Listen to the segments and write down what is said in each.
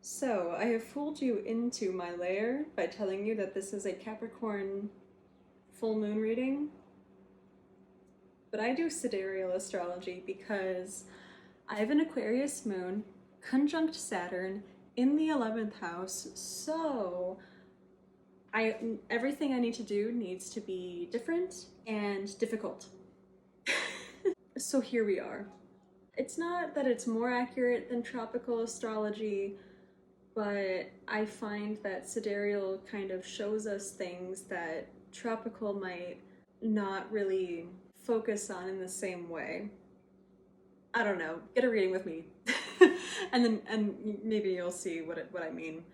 So, I have fooled you into my lair by telling you that this is a Capricorn full moon reading, but I do sidereal astrology because I have an Aquarius moon conjunct Saturn in the 11th house, so everything I need to do needs to be different and difficult. So here we are. It's not that it's more accurate than tropical astrology, but I find that sidereal kind of shows us things that tropical might not really focus on in the same way. I don't know. Get a reading with me, and maybe you'll see what I mean.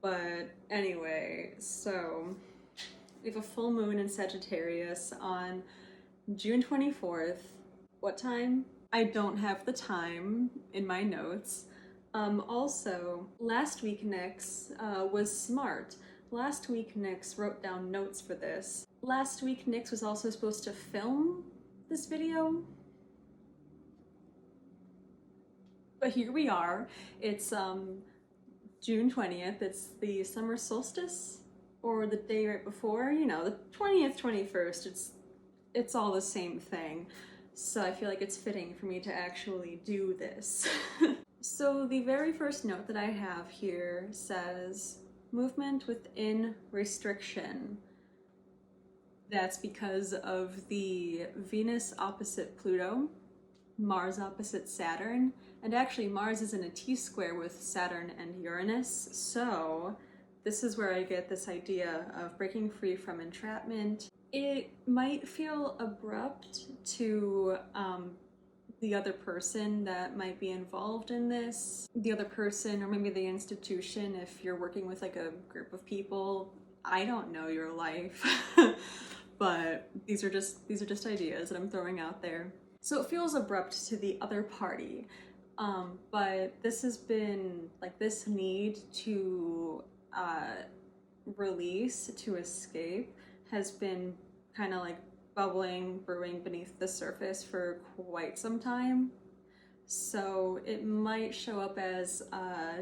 But anyway, so we have a full moon in Sagittarius on June 24th. What time? I don't have the time in my notes. Also, last week Nyx was smart. Last week Nyx wrote down notes for this. Last week Nyx was also supposed to film this video. But here we are. It's June 20th. It's the summer solstice, or the day right before, you know, the 20th, 21st. It's all the same thing. So I feel like it's fitting for me to actually do this. So the very first note that I have here says, movement within restriction. That's because of the Venus opposite Pluto, Mars opposite Saturn, and actually Mars is in a T-square with Saturn and Uranus, so this is where I get this idea of breaking free from entrapment. It might feel abrupt to the other person that might be involved in this. The other person, or maybe the institution, if you're working with like a group of people. I don't know your life, but these are just ideas that I'm throwing out there. So it feels abrupt to the other party, but this has been like this need to release, to escape, has been kind of like bubbling, brewing beneath the surface for quite some time. So it might show up as,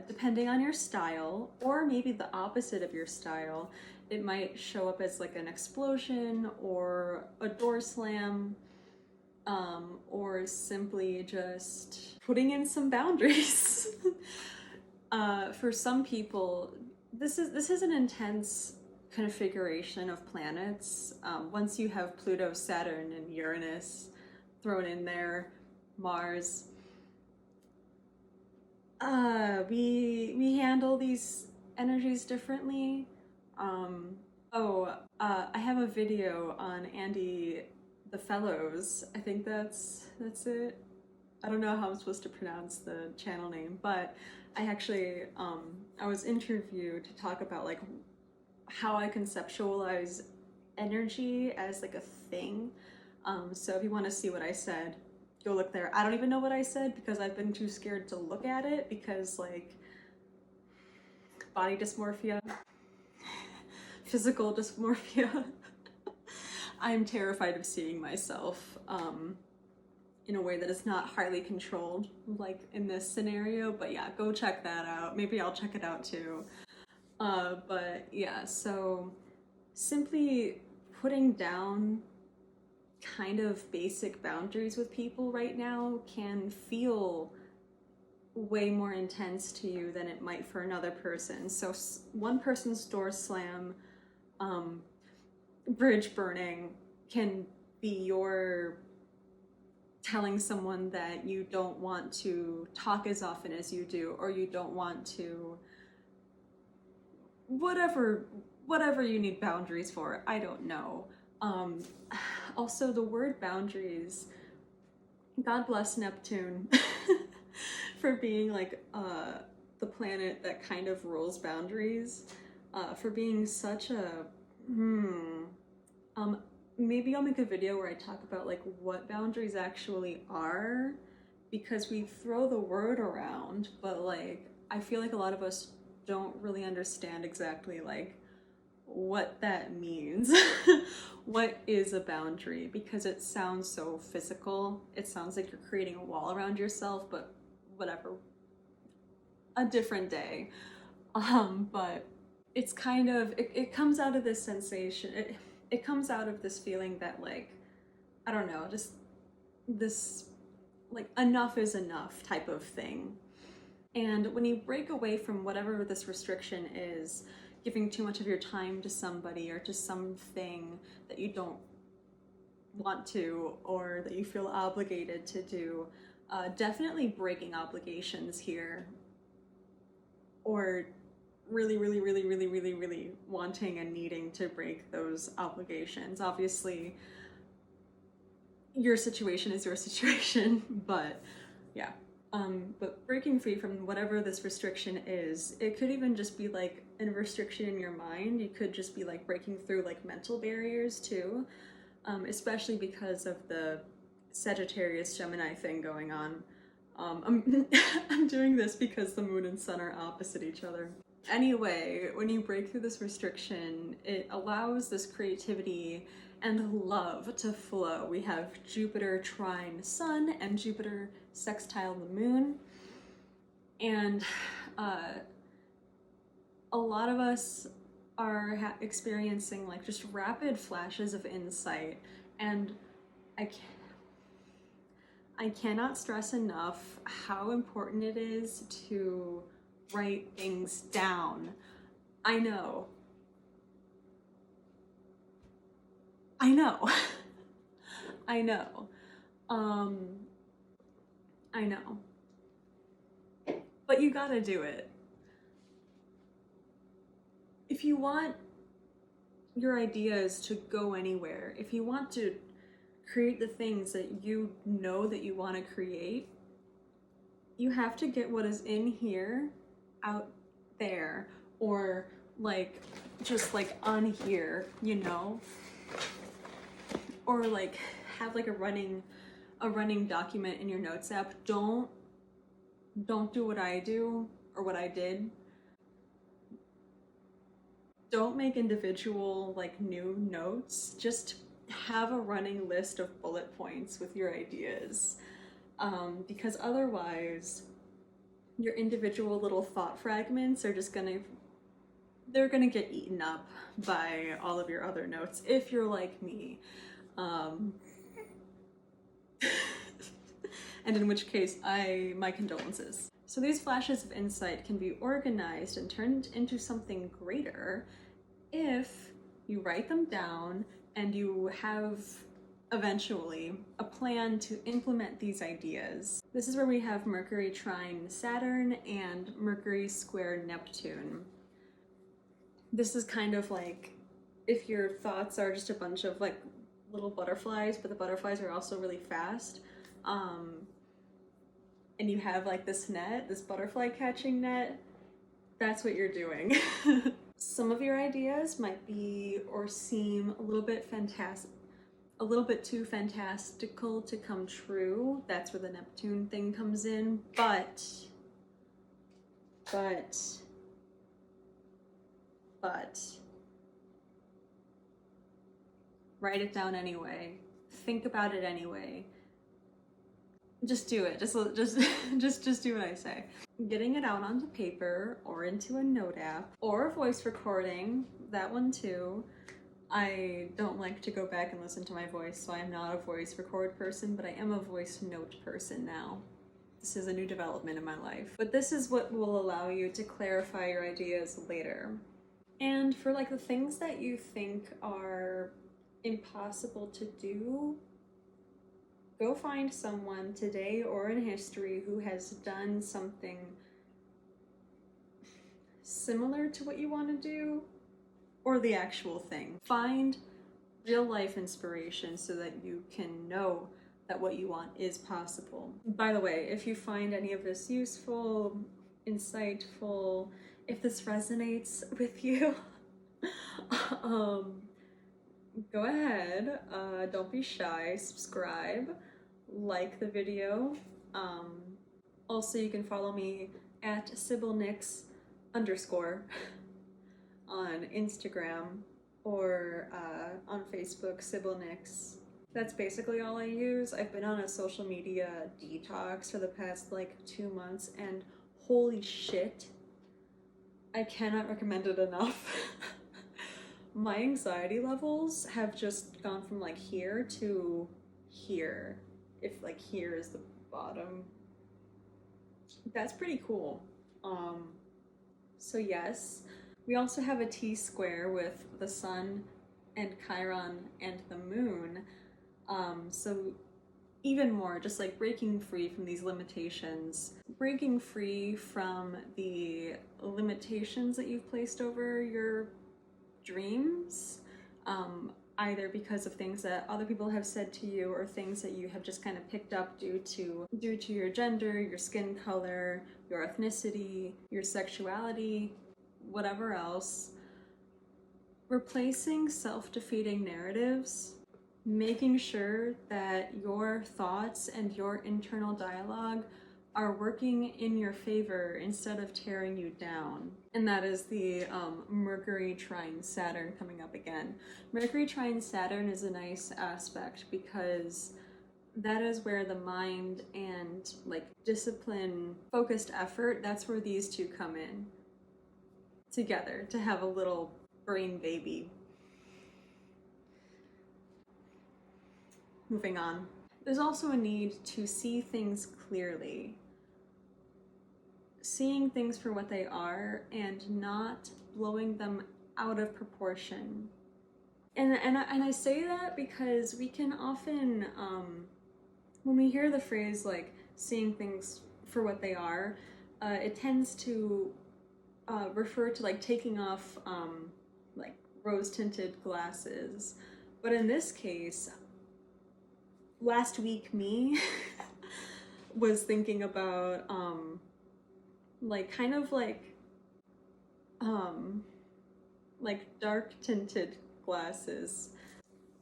depending on your style, or maybe the opposite of your style, it might show up as like an explosion or a door slam, or simply just putting in some boundaries. For some people, this is an intense configuration of planets. Once you have Pluto, Saturn, and Uranus thrown in there, Mars, we handle these energies differently. I have a video on Andy the Fellows. I think that's it. I don't know how I'm supposed to pronounce the channel name, but I actually I was interviewed to talk about like how I conceptualize energy as like a thing. So if you want to see what I said, go look there. I don't even know what I said because I've been too scared to look at it because like body dysmorphia, physical dysmorphia. I'm terrified of seeing myself in a way that is not highly controlled, like in this scenario. But yeah, go check that out. Maybe I'll check it out too. But yeah, so simply putting down kind of basic boundaries with people right now can feel way more intense to you than it might for another person. So one person's door slam, bridge burning can be your telling someone that you don't want to talk as often as you do, or you don't want to whatever you need boundaries for. I don't know. Also, the word boundaries, God bless Neptune for being like the planet that kind of rules boundaries, for being such a maybe I'll make a video where I talk about like what boundaries actually are, because we throw the word around, but like I feel like a lot of us don't really understand exactly like what that means. What is a boundary? Because it sounds so physical. It sounds like you're creating a wall around yourself, but whatever. a different day. But it's kind of, it comes out of this sensation, it comes out of this feeling that, like, I don't know, just this, like, enough is enough type of thing. And when you break away from whatever this restriction is, giving too much of your time to somebody or to something that you don't want to or that you feel obligated to do, definitely breaking obligations here, or really wanting and needing to break those obligations. Obviously, your situation is your situation, but yeah. But breaking free from whatever this restriction is, it could even just be like a restriction in your mind. You could just be like breaking through like mental barriers too, especially because of the Sagittarius Gemini thing going on. I'm doing this because the moon and sun are opposite each other. Anyway, when you break through this restriction, it allows this creativity and love to flow. We have Jupiter trine Sun and Jupiter sextile the Moon. And a lot of us are experiencing like just rapid flashes of insight. And I cannot stress enough how important it is to write things down. I know. I know. I know. I know. But you gotta do it. If you want your ideas to go anywhere, if you want to create the things that you know that you want to create, you have to get what is in here out there, or like just like on here, you know, or like have like a running document in your notes app. Don't do what I do or what I did. Don't make individual like new notes. Just have a running list of bullet points with your ideas, because otherwise your individual little thought fragments are just they're gonna get eaten up by all of your other notes if you're like me. And in which case, my condolences. So these flashes of insight can be organized and turned into something greater if you write them down and you have eventually a plan to implement these ideas. This is where we have Mercury trine Saturn and Mercury square Neptune. This is kind of like if your thoughts are just a bunch of like little butterflies, but the butterflies are also really fast. And you have like this net, this butterfly catching net, that's what you're doing. Some of your ideas might be or seem a little bit too fantastical to come true. That's where the Neptune thing comes in, but write it down anyway. Think about it anyway. Just do it. Just do what I say. Getting it out onto paper or into a note app or a voice recording, that one too. I don't like to go back and listen to my voice, so I'm not a voice record person, but I am a voice note person now. This is a new development in my life. But this is what will allow you to clarify your ideas later. And for like the things that you think are impossible to do, go find someone today or in history who has done something similar to what you want to do, or the actual thing. Find real life inspiration so that you can know that what you want is possible. By the way, if you find any of this useful, insightful, if this resonates with you, go ahead, don't be shy, subscribe, like the video. Also, you can follow me at SibylNix_ on Instagram, or on Facebook, SibylNix. That's basically all I use. I've been on a social media detox for the past like 2 months, and holy shit. I cannot recommend it enough. My anxiety levels have just gone from like here to here. If like here is the bottom. That's pretty cool. So yes, we also have a T-square with the sun and Chiron and the moon. So even more, just like breaking free from these limitations, breaking free from the limitations that you've placed over your dreams, either because of things that other people have said to you or things that you have just kind of picked up due to your gender, your skin color, your ethnicity, your sexuality, whatever else. Replacing self-defeating narratives, making sure that your thoughts and your internal dialogue are working in your favor instead of tearing you down. And that is the Mercury trine Saturn coming up again. Mercury trine Saturn is a nice aspect because that is where the mind and like discipline, focused effort, that's where these two come in together to have a little brain baby. Moving on. There's also a need to see things clearly. Seeing things for what they are and not blowing them out of proportion. And I say that because we can often, when we hear the phrase like seeing things for what they are, it tends to refer to like taking off like rose-tinted glasses. But in this case, last week me was thinking about like kind of like dark tinted glasses,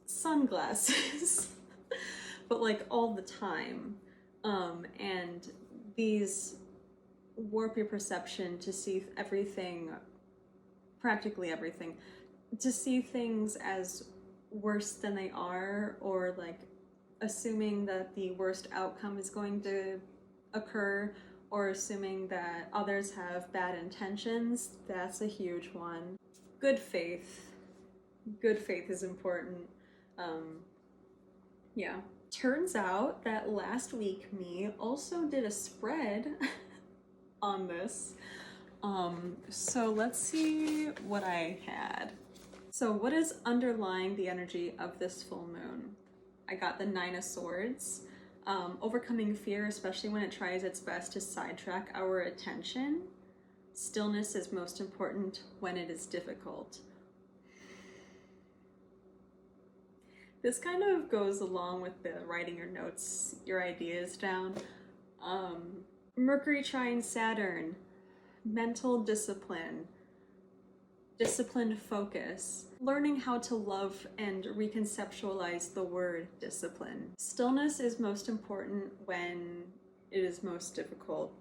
sunglasses, but like all the time, and these warp your perception to see everything, practically everything, to see things as worse than they are, or like assuming that the worst outcome is going to occur, or assuming that others have bad intentions. That's a huge one. Good faith. Good faith is important. Yeah. Turns out that last week me also did a spread on this. So let's see what I had. So what is underlying the energy of this full moon? I got the Nine of Swords. Overcoming fear, especially when it tries its best to sidetrack our attention. Stillness is most important when it is difficult. This kind of goes along with the writing your notes, your ideas down. Mercury trine Saturn, mental discipline, disciplined focus, learning how to love and reconceptualize the word discipline. Stillness is most important when it is most difficult.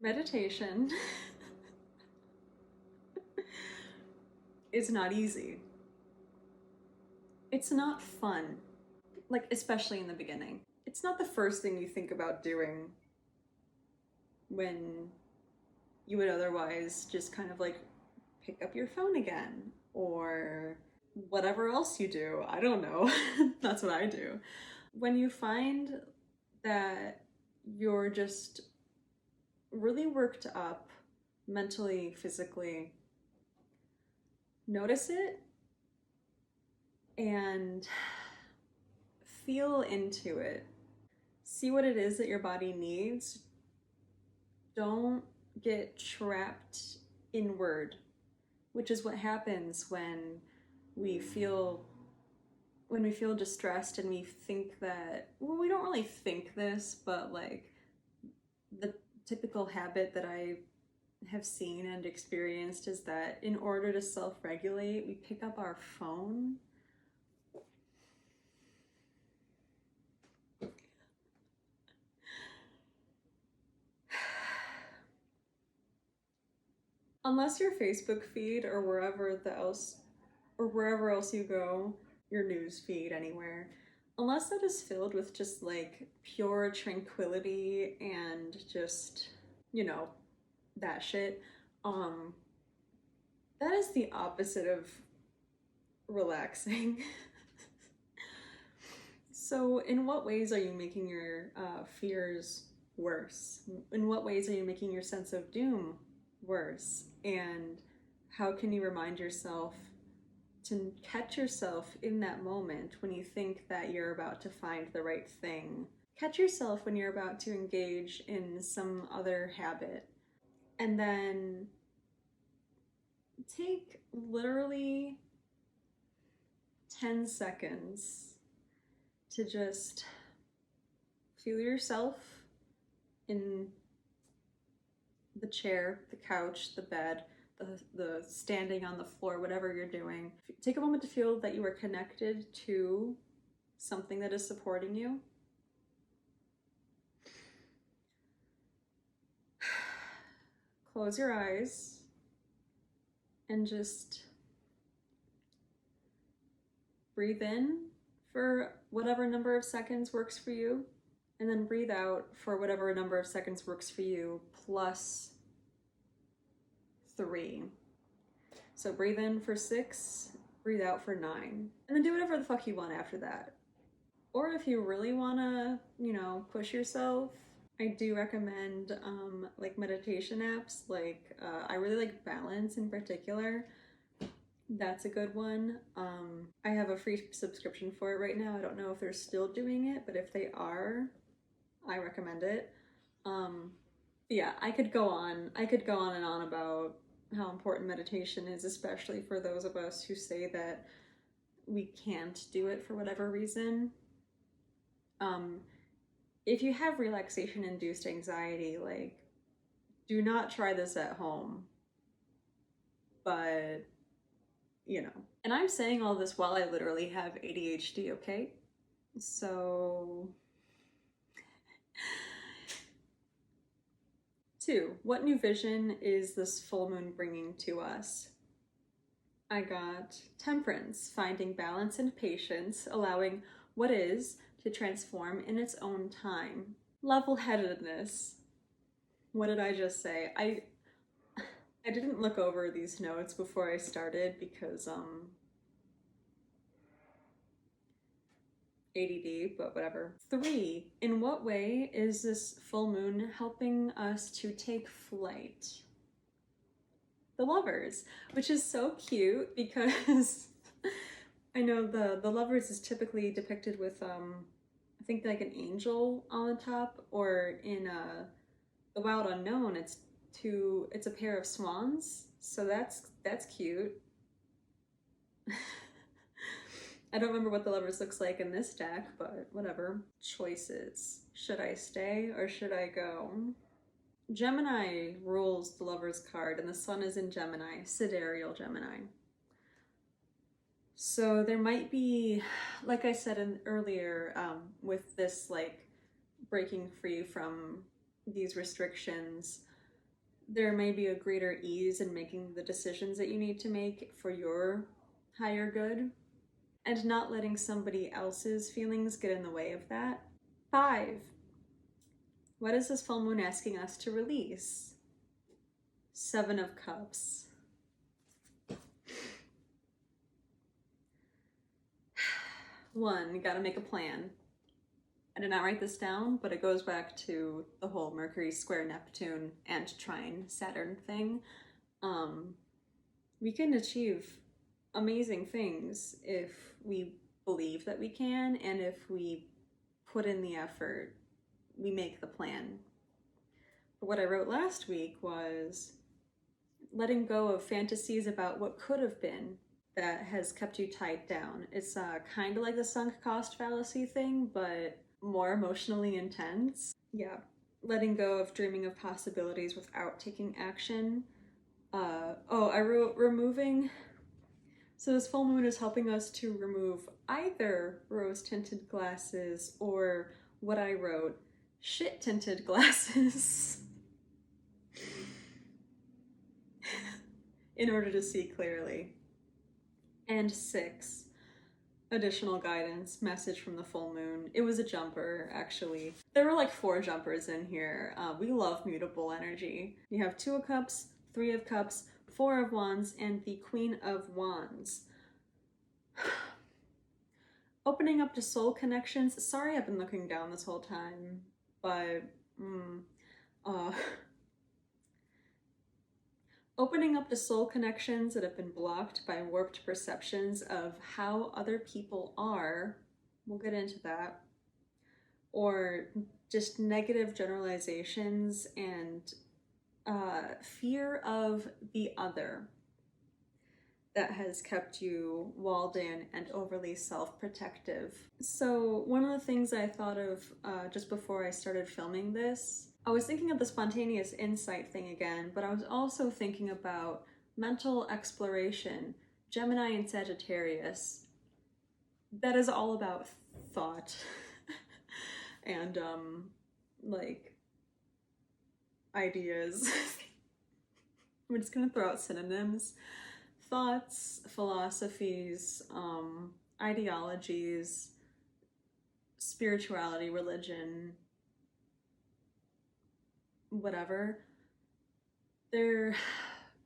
Meditation is not easy. It's not fun, like especially in the beginning. It's not the first thing you think about doing when you would otherwise just kind of like pick up your phone again or whatever else you do. I don't know. That's what I do. When you find that you're just really worked up mentally, physically, notice it and feel into it. See what it is that your body needs. Don't get trapped inward, which is what happens when we feel distressed and we think that, well, we don't really think this, but like the typical habit that I have seen and experienced is that in order to self-regulate, we pick up our phone. Unless your Facebook feed or wherever else you go, your news feed anywhere, unless that is filled with just like pure tranquility and just, you know, that shit, um, that is the opposite of relaxing. So, in what ways are you making your fears worse? In what ways are you making your sense of doom worse? And how can you remind yourself to catch yourself in that moment when you think that you're about to find the right thing? Catch yourself when you're about to engage in some other habit. And then take literally 10 seconds to just feel yourself in the chair, the couch, the bed, the standing on the floor, whatever you're doing. Take a moment to feel that you are connected to something that is supporting you. Close your eyes and just breathe in for whatever number of seconds works for you, and then breathe out for whatever number of seconds works for you, plus 3. So breathe in for 6, breathe out for 9, and then do whatever the fuck you want after that. Or if you really wanna, push yourself, I do recommend like meditation apps. Like I really like Balance in particular. That's a good one. I have a free subscription for it right now. I don't know if they're still doing it, but if they are, I recommend it. Yeah, I could go on and on about how important meditation is, especially for those of us who say that we can't do it for whatever reason. If you have relaxation-induced anxiety, like, do not try this at home. But, And I'm saying all this while I literally have ADHD, okay? So... 2, what new vision is this full moon bringing to us? I got Temperance, finding balance and patience, allowing what is to transform in its own time. Level-headedness. What did I just say? I didn't look over these notes before I started because ADD, but whatever. 3, in what way is this full moon helping us to take flight? The Lovers, which is so cute because I know the Lovers is typically depicted with I think like an angel on the top, or in The Wild Unknown it's a pair of swans, so that's cute. I don't remember what the Lovers looks like in this deck, but whatever. Choices. Should I stay or should I go? Gemini rules the Lovers card, and the sun is in Gemini, sidereal Gemini. So there might be, like I said earlier, with this like breaking free from these restrictions, there may be a greater ease in making the decisions that you need to make for your higher good, and not letting somebody else's feelings get in the way of that. 5, what is this full moon asking us to release? 7 of Cups. 1, gotta make a plan. I did not write this down, but it goes back to the whole Mercury square Neptune and trine Saturn thing. We can achieve amazing things if we believe that we can, and if we put in the effort, we make the plan. But what I wrote last week was letting go of fantasies about what could have been that has kept you tied down. It's kind of like the sunk cost fallacy thing, but more emotionally intense. Yeah, letting go of dreaming of possibilities without taking action. I wrote removing. So this full moon is helping us to remove either rose-tinted glasses or what I wrote, shit-tinted glasses, in order to see clearly. And 6, additional guidance message from the full moon. It was a jumper, actually. There were like 4 jumpers in here. We love mutable energy. You have 2 of Cups, 3 of Cups, 4 of Wands, and the Queen of Wands. Opening up to soul connections. Sorry I've been looking down this whole time, but opening up to soul connections that have been blocked by warped perceptions of how other people are. We'll get into that. Or just negative generalizations and fear of the other that has kept you walled in and overly self-protective. So one of the things I thought of just before I started filming this, I was thinking of the spontaneous insight thing again, but I was also thinking about mental exploration, Gemini and Sagittarius. That is all about thought and like ideas. I'm just gonna throw out synonyms. Thoughts, philosophies, ideologies, spirituality, religion, whatever. There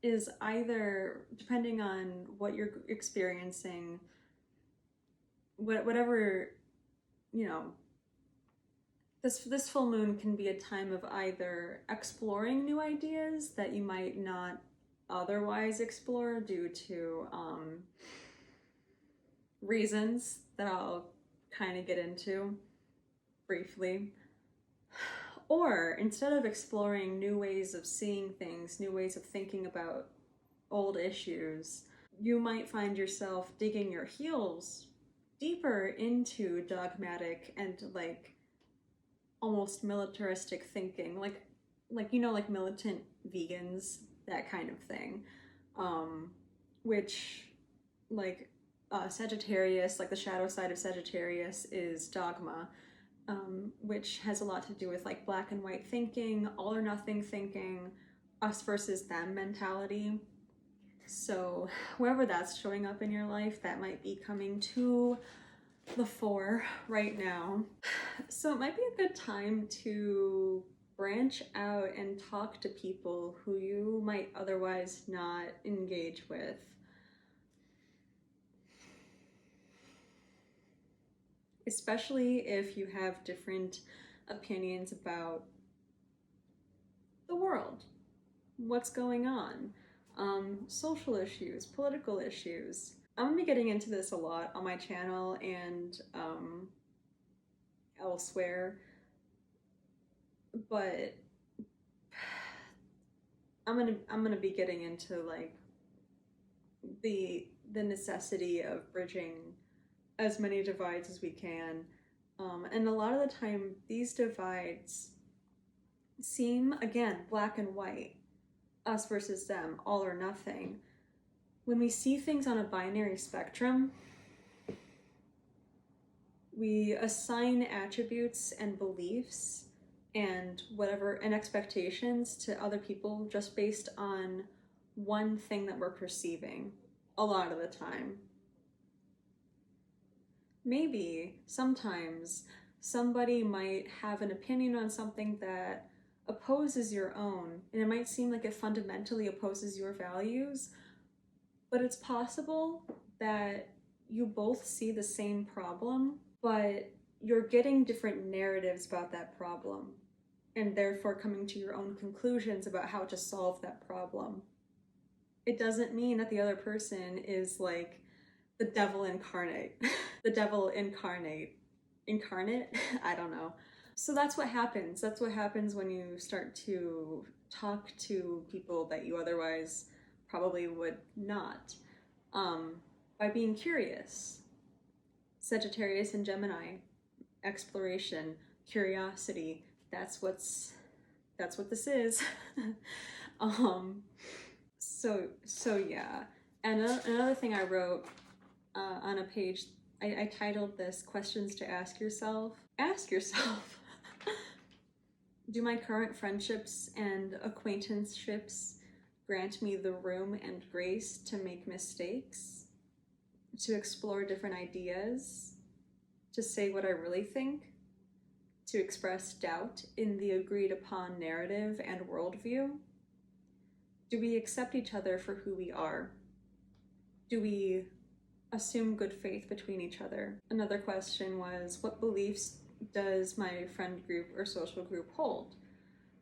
is either, depending on what you're experiencing, whatever, you know, this full moon can be a time of either exploring new ideas that you might not otherwise explore due to reasons that I'll kind of get into briefly. Or instead of exploring new ways of seeing things, new ways of thinking about old issues, you might find yourself digging your heels deeper into dogmatic and like almost militaristic thinking, like you know, like militant vegans, that kind of thing, which like Sagittarius, like the shadow side of Sagittarius is dogma, which has a lot to do with like black and white thinking, all or nothing thinking, us versus them mentality. So wherever that's showing up in your life, that might be coming to the fore right now. So it might be a good time to branch out and talk to people who you might otherwise not engage with. Especially if you have different opinions about the world, what's going on, social issues, political issues. I'm gonna be getting into this a lot on my channel and elsewhere, but I'm gonna be getting into like the necessity of bridging as many divides as we can, and a lot of the time these divides seem, again, black and white, us versus them, all or nothing. When we see things on a binary spectrum, we assign attributes and beliefs and whatever, and expectations to other people just based on one thing that we're perceiving a lot of the time. Maybe sometimes somebody might have an opinion on something that opposes your own, and it might seem like it fundamentally opposes your values, but it's possible that you both see the same problem, but you're getting different narratives about that problem, and therefore coming to your own conclusions about how to solve that problem. It doesn't mean that the other person is like the devil incarnate. The devil incarnate? I don't know. So that's what happens. That's what happens when you start to talk to people that you otherwise probably would not. By being curious. Sagittarius and Gemini, exploration, curiosity, that's what this is. So yeah. And another thing I wrote on a page, I titled this "Questions to Ask Yourself." Ask yourself, do my current friendships and acquaintanceships grant me the room and grace to make mistakes? to explore different ideas, to say what I really think, to express doubt in the agreed upon narrative and worldview? Do we accept each other for who we are? Do we assume good faith between each other? Another question was, what beliefs does my friend group or social group hold?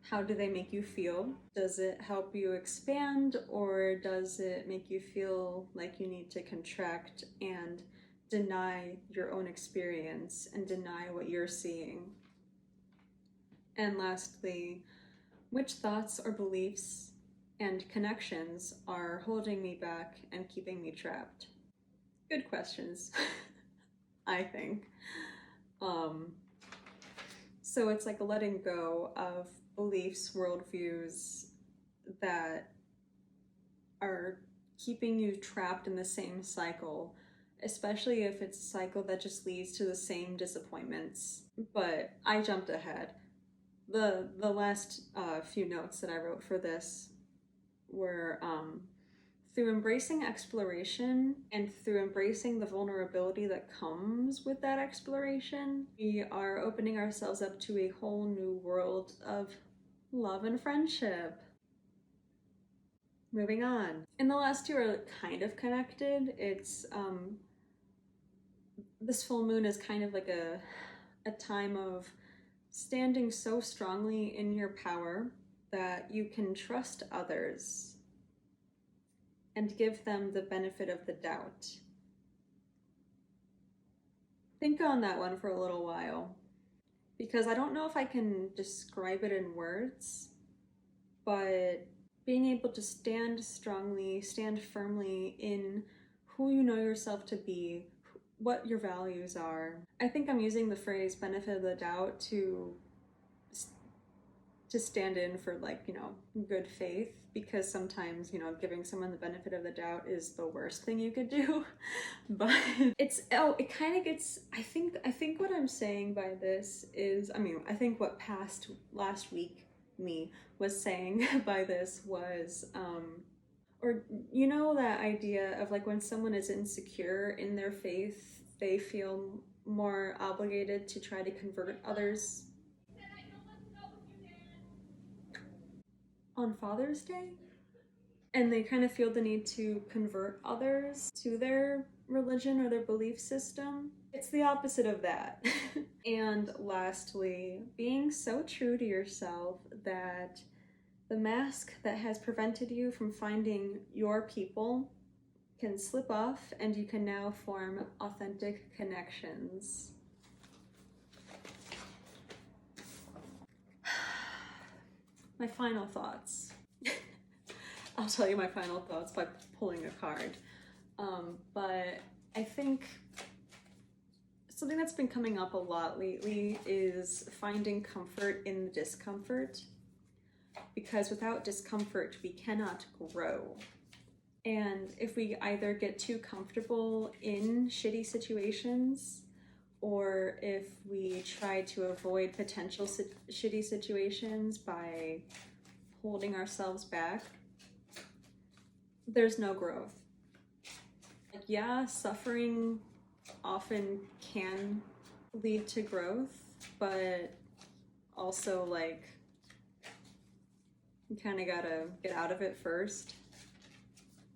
How do they make you feel? Does it help you expand, or does it make you feel like you need to contract and deny your own experience and deny what you're seeing? And lastly, which thoughts or beliefs and connections are holding me back and keeping me trapped? Good questions, I think. So it's like letting go of beliefs, worldviews that are keeping you trapped in the same cycle, especially if it's a cycle that just leads to the same disappointments. But I jumped ahead. The last few notes that I wrote for this were through embracing exploration and through embracing the vulnerability that comes with that exploration, we are opening ourselves up to a whole new world of love and friendship. Moving on. And the last two are kind of connected. It's this full moon is kind of like a time of standing so strongly in your power that you can trust others and give them the benefit of the doubt. Think on that one for a little while, because I don't know if I can describe it in words, but being able to stand strongly, stand firmly in who you know yourself to be, what your values are. I think I'm using the phrase benefit of the doubt to stand in for, like, you know, good faith, because sometimes, you know, giving someone the benefit of the doubt is the worst thing you could do. But it kind of gets, I think what I'm saying by this is, I think what last week me was saying by this was, or you know, that idea of like when someone is insecure in their faith, they feel more obligated to try to convert others. On Father's Day, and they kind of feel the need to convert others to their religion or their belief system. It's the opposite of that. And lastly, being so true to yourself that the mask that has prevented you from finding your people can slip off and you can now form authentic connections. My final thoughts. I'll tell you my final thoughts by pulling a card. But I think something that's been coming up a lot lately is finding comfort in the discomfort. Because without discomfort, we cannot grow. And if we either get too comfortable in shitty situations, or if we try to avoid potential shitty situations by holding ourselves back, there's no growth. Like, yeah, suffering often can lead to growth, but also, like, you kind of gotta get out of it first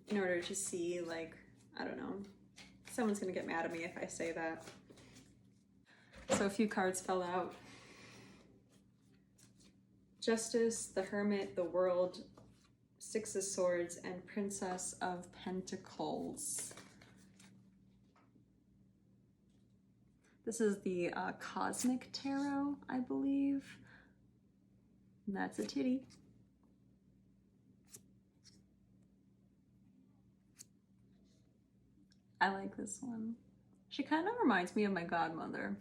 in order to see, like, I don't know, someone's gonna get mad at me if I say that. So a few cards fell out. Justice, the Hermit, the World, Six of Swords, and Princess of Pentacles. This is the Cosmic Tarot, I believe. And that's a titty. I like this one. She kind of reminds me of my godmother.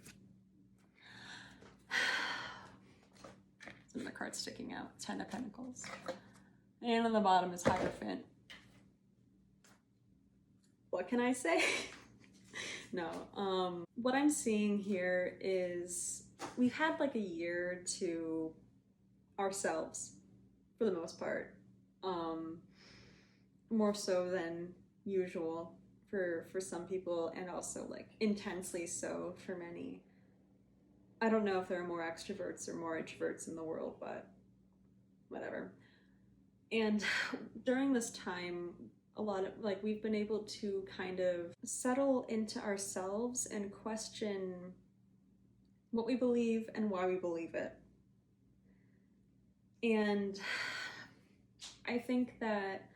Some of the cards sticking out. Ten of Pentacles. And on the bottom is Hierophant. What can I say? No. What I'm seeing here is we've had like a year to ourselves, for the most part. More so than usual. for some people, and also like intensely so for many. I don't know if there are more extroverts or more introverts in the world, but whatever. And during this time, a lot of like we've been able to kind of settle into ourselves and question what we believe and why we believe it. And I think that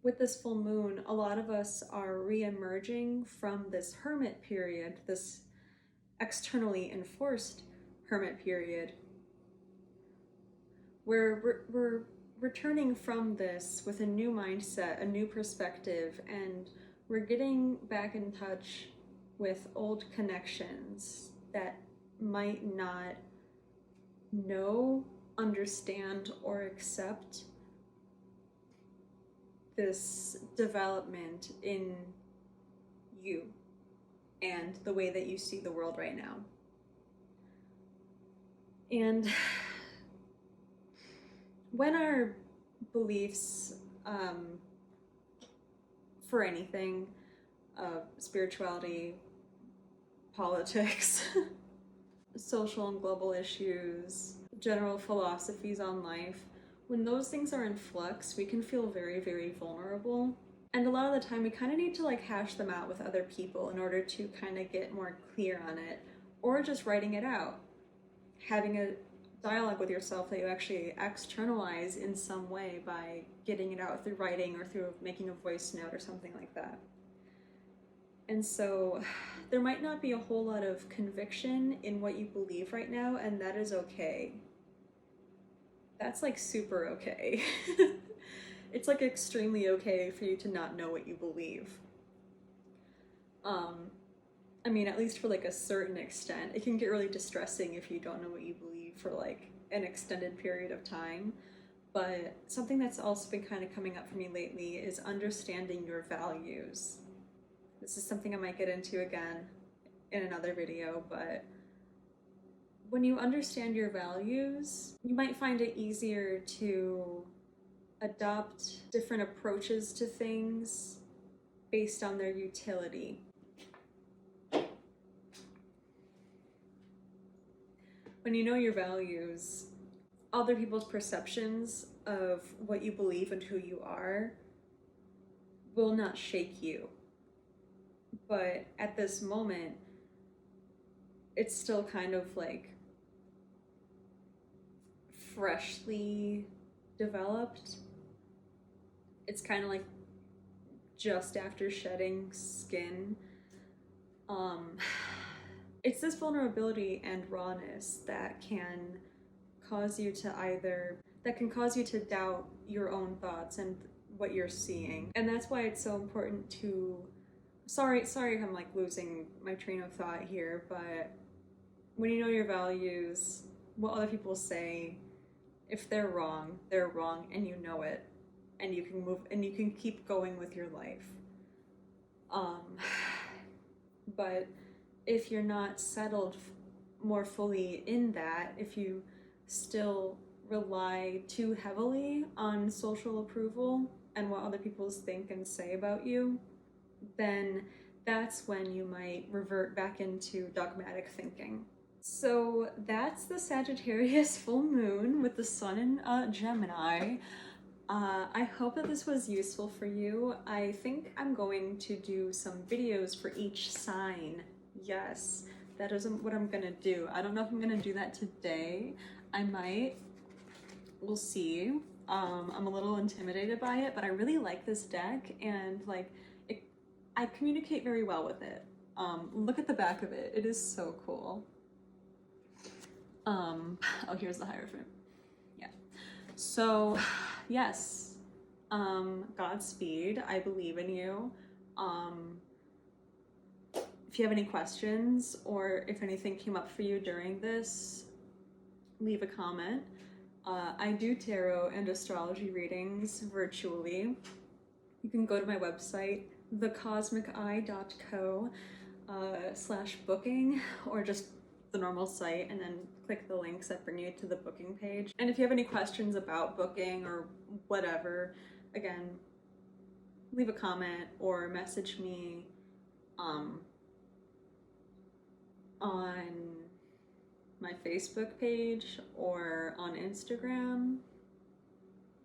with this full moon, a lot of us are re-emerging from this hermit period, this externally enforced hermit period, where we're returning from this with a new mindset, a new perspective, and we're getting back in touch with old connections that might not know, understand, or accept this development in you and the way that you see the world right now. And when our beliefs for anything, spirituality, politics, social and global issues, general philosophies on life, when those things are in flux, we can feel very, very vulnerable. And a lot of the time we kind of need to like hash them out with other people in order to kind of get more clear on it, or just writing it out, having a dialogue with yourself that you actually externalize in some way by getting it out through writing or through making a voice note or something like that. And so there might not be a whole lot of conviction in what you believe right now, and that is okay. That's like super okay. It's like extremely okay for you to not know what you believe. I mean, at least for like a certain extent. It can get really distressing if you don't know what you believe for like an extended period of time. But something that's also been kind of coming up for me lately is understanding your values. This is something I might get into again in another video, but when you understand your values, you might find it easier to adopt different approaches to things based on their utility. When you know your values, other people's perceptions of what you believe and who you are will not shake you. But at this moment, it's still kind of like freshly developed. It's kind of like just after shedding skin. It's this vulnerability and rawness that can cause you to doubt your own thoughts and what you're seeing. And that's why it's so important to, sorry if I'm like losing my train of thought here, but when you know your values, what other people say, if they're wrong, and you know it, and you can move and you can keep going with your life. But if you're not settled more fully in that, if you still rely too heavily on social approval and what other people think and say about you, then that's when you might revert back into dogmatic thinking. So that's the Sagittarius full moon with the sun in Gemini. I hope that this was useful for you. I think I'm going to do some videos for each sign. Yes, that is what I'm gonna do. I don't know if I'm gonna do that today. I might. We'll see. I'm a little intimidated by it, but I really like this deck, and like I communicate very well with it. Look at the back of it. It is so cool. Oh, here's the Hierophant. Yeah. So, yes. Godspeed. I believe in you. If you have any questions or if anything came up for you during this, leave a comment. I do tarot and astrology readings virtually. You can go to my website, thecosmiceye.co/booking, or just the normal site, and then click the links that bring you to the booking page. And if you have any questions about booking or whatever, again, leave a comment or message me um, on my Facebook page or on Instagram.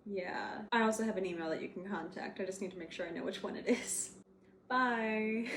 Yeah. I also have an email that you can contact. I just need to make sure I know which one it is. Bye!